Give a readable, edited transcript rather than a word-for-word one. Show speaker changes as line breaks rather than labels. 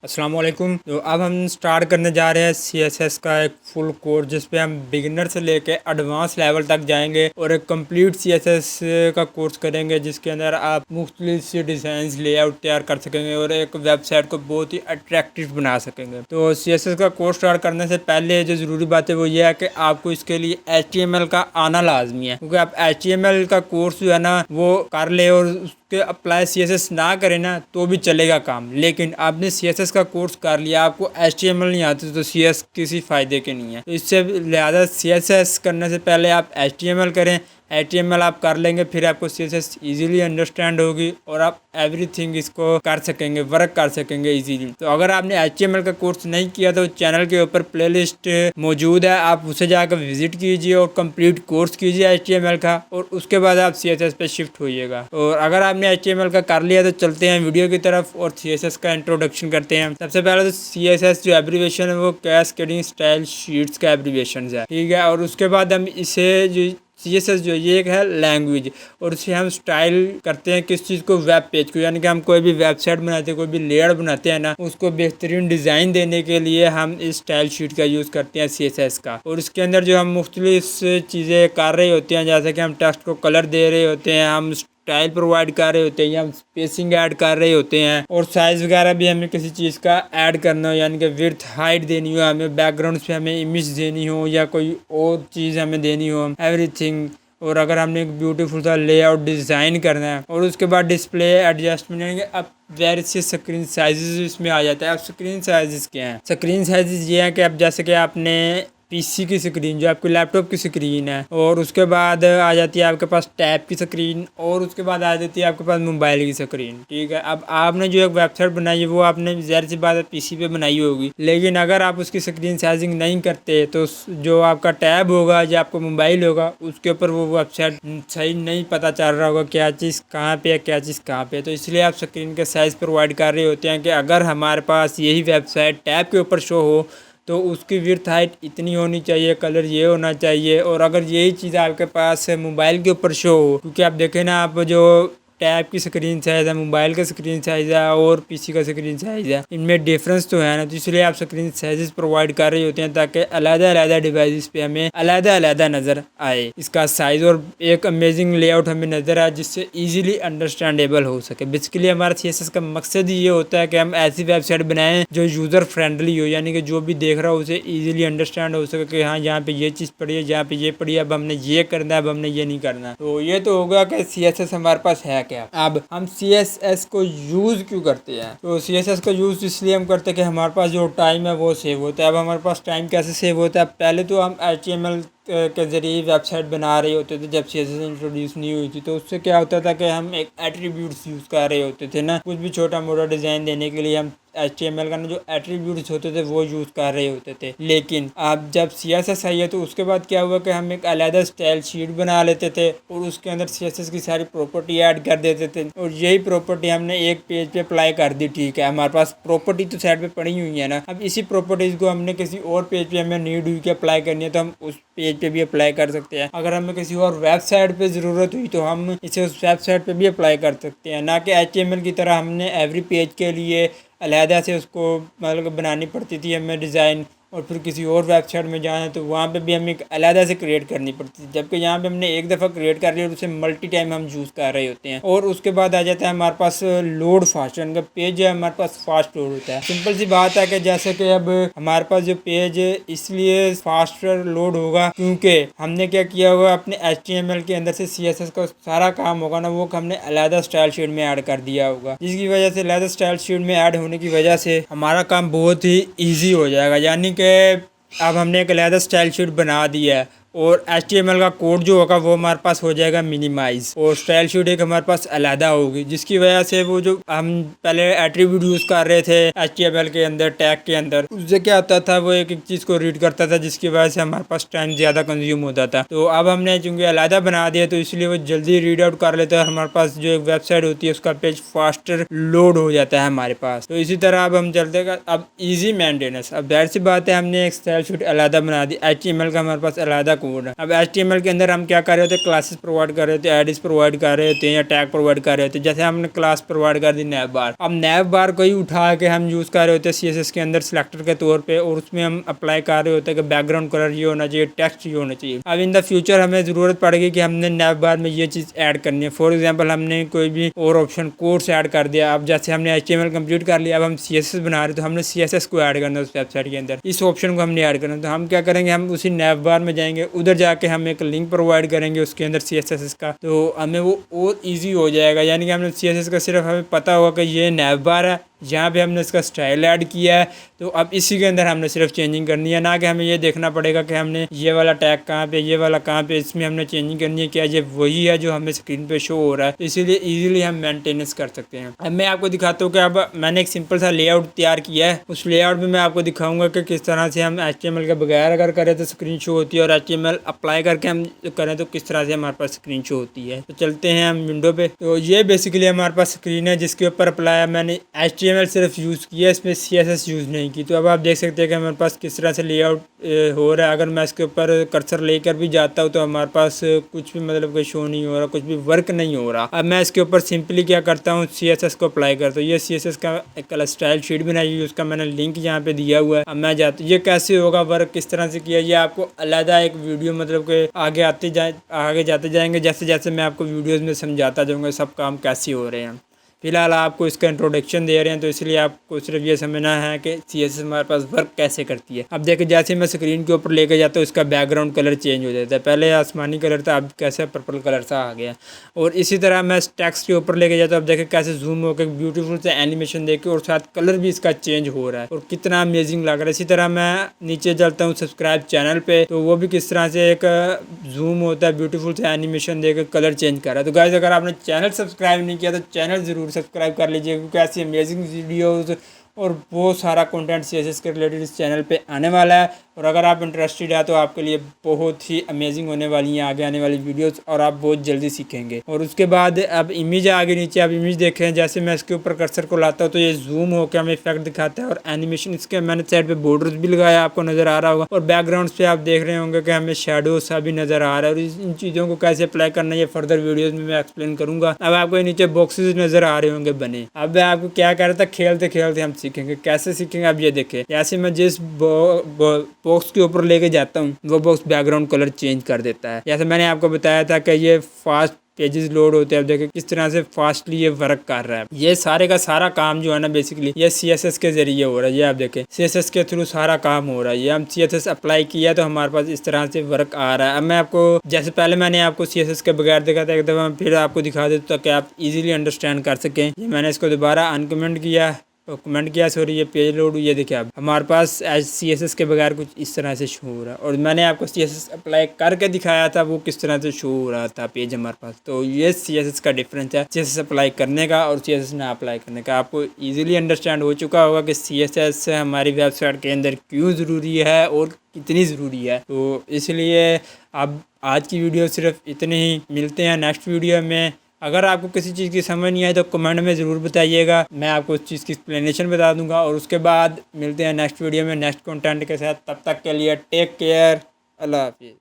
अस्सलाम वालेकुम। तो अब हम स्टार्ट करने जा रहे हैं CSS का एक फुल कोर्स जिस पे हम बिगिनर से लेके एडवांस लेवल तक जाएंगे और एक कंप्लीट CSS का कोर्स करेंगे जिसके अंदर आप मुख्तलिफ सी डिज़ाइंस लेआउट तैयार कर सकेंगे और एक वेबसाइट को बहुत ही अट्रैक्टिव बना सकेंगे। तो CSS का कोर्स स्टार्ट करने से पहले जो ज़रूरी बात है वो ये है कि आपको इसके लिए HTML का आना लाजमी है, क्योंकि आप HTML का कोर्स जो है ना वो कर ले और उसके अप्लाई CSS ना करें ना तो भी चलेगा काम, लेकिन आपने CSS का कोर्स कर लिया, आपको HTML नहीं आती तो CS किसी फ़ायदे के नहीं है। तो इससे लिहाजा CSS करने से पहले आप HTML करें। HTML आप कर लेंगे फिर आपको CSS इजीली अंडरस्टैंड होगी और आप एवरीथिंग इसको कर सकेंगे, वर्क कर सकेंगे इजीली। तो अगर आपने HTML का कोर्स नहीं किया तो चैनल के ऊपर प्लेलिस्ट मौजूद है, आप उसे जाकर विजिट कीजिए और कंप्लीट कोर्स कीजिए HTML का, और उसके बाद आप CSS पे शिफ्ट होइएगा। और अगर आपने HTML का कर लिया तो चलते हैं वीडियो की तरफ और CSS का इंट्रोडक्शन करते हैं। सबसे पहले तो CSS जो एब्रीविएशन है वो कैस्केडिंग स्टाइल शीट्स का एब्रीविएशन है, ठीक है। और उसके बाद हम इसे जो CSS जो ये एक है लैंग्वेज, और उसे हम स्टाइल करते हैं किस चीज़ को, वेब पेज को, यानी कि हम कोई भी वेबसाइट बनाते हैं, कोई भी लेयर बनाते हैं ना, उसको बेहतरीन डिज़ाइन देने के लिए हम इस स्टाइल शीट का यूज़ करते हैं CSS का। और इसके अंदर जो हम मुख्तलिफ चीज़ें कर रहे होते हैं, जैसे कि हम टेक्स्ट को कलर दे रहे होते हैं, हम स्टाइल प्रोवाइड कर रहे होते हैं या हम स्पेसिंग ऐड कर रहे होते हैं, और साइज़ वगैरह भी हमें किसी चीज़ का ऐड करना हो, यानी कि विड्थ हाइट देनी हो, हमें बैकग्राउंड पे हमें इमेज देनी हो या कोई और चीज़ हमें देनी हो, एवरीथिंग। और अगर हमने एक ब्यूटीफुल सा लेआउट डिज़ाइन करना है, और उसके बाद डिस्प्ले एडजस्टमेंट, यानी कि अब वेरी से स्क्रीन साइजेस इसमें आ जाता है। अब स्क्रीन साइजेस क्या हैं? स्क्रीन साइजेस ये हैं कि अब जैसे कि आपने PC की स्क्रीन, जो आपकी लैपटॉप की स्क्रीन है, और उसके बाद आ जाती है आपके पास टैब की स्क्रीन, और उसके बाद आ जाती है आपके पास मोबाइल की स्क्रीन, ठीक है। अब आपने जो एक वेबसाइट बनाई है वो आपने ज़ाहिर सी बात है PC पे बनाई होगी, लेकिन अगर आप उसकी स्क्रीन साइजिंग नहीं करते तो जो आपका टैब होगा या आपका मोबाइल होगा उसके ऊपर वो वेबसाइट सही नहीं पता चल रहा होगा क्या चीज़ कहाँ पे है, क्या चीज़ कहाँ पे है। तो इसलिए आप स्क्रीन के साइज़ प्रोवाइड कर रहे होते हैं कि अगर हमारे पास यही वेबसाइट टैब के ऊपर शो हो तो उसकी विड्थ हाइट इतनी होनी चाहिए, कलर ये होना चाहिए। और अगर यही चीज़ आपके पास मोबाइल के ऊपर शो हो, क्योंकि आप देखें ना, आप जो टैब की स्क्रीन साइज़ है, मोबाइल का स्क्रीन साइज़ है और PC का स्क्रीन साइज़ है, इनमें डिफरेंस तो है ना। तो इसलिए आप स्क्रीन साइजेस प्रोवाइड कर रहे होते हैं ताकि अलग-अलग डिवाइस पे हमें अलग-अलग नज़र आए इसका साइज़, और एक अमेजिंग लेआउट हमें नज़र आए जिससे ईजिली अंडरस्टैंडेबल हो सके। बेसिकली हमारा CSS का मकसद ही ये होता है कि हम ऐसी वेबसाइट बनाएं जो यूज़र फ्रेंडली हो, यानी कि जो भी देख रहा हो उसे ईजिली अंडरस्टैंड हो सके कि हाँ यहाँ पे ये चीज़ पड़ी है, यहाँ पे ये पड़ी है, अब हमने ये करना है, अब हमने ये नहीं करना। तो ये तो होगा कि CSS हमारे पास है क्या। अब हम CSS को यूज़ क्यों करते हैं? तो CSS का यूज़ इसलिए हम करते हैं कि हमारे पास जो टाइम है वो सेव होता है। अब हमारे पास टाइम कैसे सेव होता है? पहले तो हम HTML के ज़रिए वेबसाइट बना रहे होते थे जब CSS इंट्रोड्यूस नहीं हुई थी, तो उससे क्या होता था कि हम एक एट्रीब्यूट्स यूज़ कर रहे होते थे ना, कुछ भी छोटा मोटा डिज़ाइन देने के लिए हम HTML का ना जो एट्रीब्यूट्स होते थे वो यूज़ कर रहे होते थे। लेकिन अब जब CSS आई है तो उसके बाद क्या हुआ कि हम एक अलग स्टाइल शीट बना लेते थे और उसके अंदर CSS की सारी प्रॉपर्टी ऐड कर देते थे, और यही प्रॉपर्टी हमने एक पेज पे अप्लाई कर दी, ठीक है। हमारे पास प्रॉपर्टी तो साइड पे पड़ी हुई है ना, अब इसी प्रॉपर्टीज़ को हमने किसी और पेज पे हमें नीड हुई कि अप्लाई करनी है तो हम उस पेज पे भी अप्लाई कर सकते हैं। अगर हमें किसी और वेबसाइट पे ज़रूरत हुई तो हम इसे उस वेबसाइट पे भी अप्लाई कर सकते हैं, ना कि HTML की तरह हमने एवरी पेज के लिए अलहदा से उसको मतलब बनानी पड़ती थी हमें डिज़ाइन, और फिर किसी और वेबसाइट में जाना है तो वहाँ पे भी हमें एक अलहदा से क्रिएट करनी पड़ती थी। जबकि यहाँ पे हमने एक दफ़ा क्रिएट कर लिया और उसे मल्टी टाइम हम यूज़ कर रहे होते हैं। और उसके बाद आ जाता है हमारे पास लोड फास्ट, यानी कि पेज है हमारे पास फास्ट लोड होता है। सिंपल सी बात है कि जैसे कि अब हमारे पास जो पेज है इसलिए फास्टर लोड होगा क्योंकि हमने क्या किया होगा, अपने HTML के अंदर से CSS का सारा काम होगा ना वो हमने अलहदा स्टाइल शीट में ऐड कर दिया होगा, जिसकी वजह से अलहदा स्टाइल शीट में ऐड होने की वजह से हमारा काम बहुत ही ईजी हो जाएगा। यानी कि अब हमने एक अलहदा स्टाइल शीट बना दिया है और HTML का कोड जो होगा वो हमारे पास हो जाएगा मिनिमाइज, और स्टाइल शीट एक हमारे पास अलहदा होगी, जिसकी वजह से वो जो हम पहले एट्रीब्यूट यूज़ कर रहे थे HTML के अंदर टैग के अंदर, उससे क्या होता था वो एक एक चीज़ को रीड करता था, जिसकी वजह से हमारे पास टाइम ज़्यादा कंज्यूम होता था। तो अब हमने चूँकि अलहदा बना दिया तो इसलिए वो जल्दी रीड आउट कर लेता है, हमारे पास जो एक वेबसाइट होती है उसका पेज फास्टर लोड हो जाता है हमारे पास। तो इसी तरह अब हम चलते हैं अब ईजी मेंटेनेंस। अब जाहिर सी बात है हमने एक स्टाइल शीट अलहदा बना दी, HTML का हमारे पास अलहदा कोड है। अब HTML के अंदर हम क्या कर रहे होते हैं, क्लासेस प्रोवाइड कर रहे होते हैं, एडिस प्रोवाइड कर रहे होते हैं या टैग प्रोवाइड कर रहे होते हैं। जैसे हमने क्लास प्रोवाइड कर दी नैव बार, अब नैव बार को ही उठा के हम यूज़ कर रहे होते हैं CSS के अंदर सिलेक्टर के तौर पर, और उसमें हम अप्लाई कर रहे होते हैं कि बैकग्राउंड कलर ये होना चाहिए, टेक्स्ट ये होना चाहिए। अब इन द फ्यूचर हमें ज़रूरत पड़ेगी कि हमने नैव बार में ये चीज़ ऐड करनी है। फॉर एग्जांपल हमने कोई भी और ऑप्शन कोर्स ऐड कर दिया। अब जैसे हमने HTML कंप्लीट कर लिया, अब हम CSS बना रहे, तो हमने CSS को ऐड करना है उस वेबसाइट के अंदर, इस ऑप्शन को हमने ऐड करना है। तो हम क्या करेंगे, हम उसी नैव बार में जाएंगे, उधर जाके हम एक लिंक प्रोवाइड करेंगे उसके अंदर CSS का, तो हमें वो और ईजी हो जाएगा। यानी कि हमने CSS का सिर्फ हमें पता होगा कि ये नैव बार है, यहाँ पे हमने इसका स्टाइल ऐड किया है, तो अब इसी के अंदर हमने सिर्फ चेंजिंग करनी है, ना कि हमें ये देखना पड़ेगा कि हमने ये वाला टैग कहाँ पे, ये वाला कहाँ पे, इसमें हमने चेंजिंग करनी है, क्या ये वही है जो हमें स्क्रीन पे शो हो रहा है। तो इसीलिए इजीली हम मेंटेनेंस कर सकते हैं। अब मैं आपको दिखाता हूँ कि अब मैंने एक सिंपल सा लेआउट तैयार किया है। उस लेआउट में मैं आपको दिखाऊंगा कि किस तरह से हम HTML के बगैर अगर करें तो स्क्रीन शो होती है, और HTML अप्लाई करके हम करें तो किस तरह से हमारे पास स्क्रीन शो होती है। तो चलते हैं हम विंडो पे। तो ये बेसिकली हमारे पास स्क्रीन है जिसके ऊपर अप्लाई मैंने HTML सिर्फ यूज़ किया, इसमें CSS यूज़ नहीं की। तो अब आप देख सकते हैं कि हमारे पास किस तरह से लेआउट हो रहा है। अगर मैं इसके ऊपर कर्सर लेकर भी जाता हूँ तो हमारे पास कुछ भी मतलब कोई शो नहीं हो रहा, कुछ भी वर्क नहीं हो रहा। अब मैं इसके ऊपर सिंपली क्या करता हूँ, CSS को अप्लाई करता हूँ। ये CSS का एक कलर स्टाइल शीट बनाई हुई है, उसका मैंने लिंक यहाँ पे दिया हुआ है। अब मैं जाता हूँ, ये कैसे होगा वर्क, किस तरह से किया, ये आपको अलग एक वीडियो मतलब कि आगे जाते जाएंगे, जैसे जैसे मैं आपको वीडियोज़ में समझाता जाऊँगा सब काम कैसे हो रहे हैं। फिलहाल आपको इसका इंट्रोडक्शन दे रहे हैं, तो इसलिए आपको सिर्फ ये समझना है कि CSS हमारे पास वर्क कैसे करती है। अब देखिए, जैसे मैं स्क्रीन के ऊपर लेके जाता हूँ इसका बैकग्राउंड कलर चेंज हो जाता है। पहले आसमानी कलर था, अब कैसे पर्पल कलर सा आ गया। और इसी तरह मैं टेक्स्ट के ऊपर लेके जाता हूँ, अब देखिए कैसे जूम होकर ब्यूटीफुल से एनिमेशन देके, और साथ कलर भी इसका चेंज हो रहा है और कितना अमेजिंग लग रहा है। इसी तरह मैं नीचे चलता हूँ सब्सक्राइब चैनल पे, तो वो भी किस तरह से एक जूम होता है, ब्यूटीफुल से एनिमेशन देकर कलर चेंज कर रहा है। तो गाइस, अगर आपने चैनल सब्सक्राइब नहीं किया तो चैनल ज़रूर सब्सक्राइब कर लीजिए, क्योंकि ऐसी अमेजिंग वीडियोज़ और बहुत सारा कंटेंट CSS के रिलेटेड इस चैनल पे आने वाला है। और अगर आप इंटरेस्टेड है तो आपके लिए बहुत ही अमेजिंग होने वाली हैं आगे आने वाली वीडियोस, और आप बहुत जल्दी सीखेंगे। और उसके बाद अब इमेज आगे नीचे आप इमेज देखें, जैसे मैं इसके ऊपर कर्सर को लाता हूँ तो ये जूम होकर हमें इफेक्ट दिखाता है, और एनिमेशन इसके मैंने साइड पे बॉर्डर्स भी लगाया, आपको नज़र आ रहा होगा। और बैकग्राउंड पे आप देख रहे होंगे कि हमें शेडो सा भी नज़र आ रहा है। और इन चीज़ों को कैसे अप्लाई करना है ये फर्दर वीडियोज़ में मैं एक्सप्लेन करूँगा। अब आपको नीचे बॉक्सेस नज़र आ रहे होंगे बने। अब मैं आपको क्या कह रहा था, खेलते खेलते हम सीखेंगे, कैसे सीखेंगे अब ये देखें। जैसे मैं जिस बॉक्स के ऊपर लेके जाता हूँ वो बॉक्स बैकग्राउंड कलर चेंज कर देता है। जैसे मैंने आपको बताया था कि ये फास्ट पेजेस लोड होते हैं। अब देखिए किस तरह से फास्टली ये वर्क कर रहा है। ये सारे का सारा काम जो है ना बेसिकली ये CSS के जरिए हो रहा है। ये आप देखें CSS के थ्रू सारा काम हो रहा है। ये हम CSS अप्लाई किया तो हमारे पास इस तरह से वर्क आ रहा है। अब मैं आपको जैसे पहले मैंने आपको CSS के बगैर देखा था, एक दफ़ा फिर आपको दिखा देता ताकि आप इजीली अंडरस्टैंड कर सकें। ये मैंने इसको दोबारा अनकमेंट किया, कमेंट किया, सॉरी, ये पेज लोड हुई है। देखिए अब हमारे पास CSS के बगैर कुछ इस तरह से शो हो रहा है, और मैंने आपको CSS अप्लाई करके दिखाया था वो किस तरह से शो हो रहा था पेज हमारे पास। तो ये CSS का डिफरेंस है, CSS अप्लाई करने का और CSS ना अप्लाई करने का। आपको इजीली अंडरस्टैंड हो चुका होगा कि CSS हमारी वेबसाइट के अंदर क्यों ज़रूरी है और कितनी ज़रूरी है। तो इसलिए अब आज की वीडियो सिर्फ इतने ही, मिलते हैं नेक्स्ट वीडियो में। अगर आपको किसी चीज़ की समझ नहीं आई तो कमेंट में ज़रूर बताइएगा, मैं आपको उस चीज़ की एक्सप्लेनेशन बता दूंगा। और उसके बाद मिलते हैं नेक्स्ट वीडियो में नेक्स्ट कंटेंट के साथ। तब तक के लिए टेक केयर, अल्लाह हाफिज़।